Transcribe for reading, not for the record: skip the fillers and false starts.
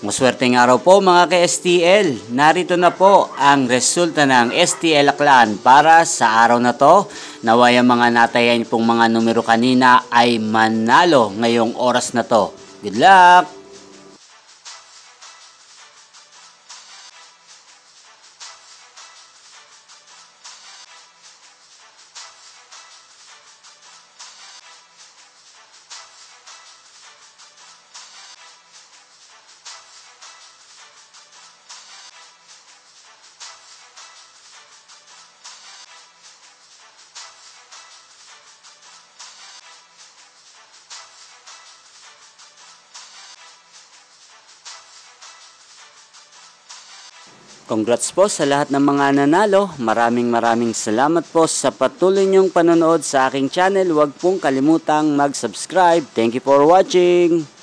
Maswerteng araw po mga ka-STL. Narito na po ang resulta ng STL Aklan para sa araw na to. Naway ang mga natayan pong mga numero kanina ay manalo ngayong oras na to. Good luck! Congrats po sa lahat ng mga nanalo. Maraming salamat po sa patuloy niyong panonood sa aking channel. Huwag pong kalimutang mag-subscribe. Thank you for watching.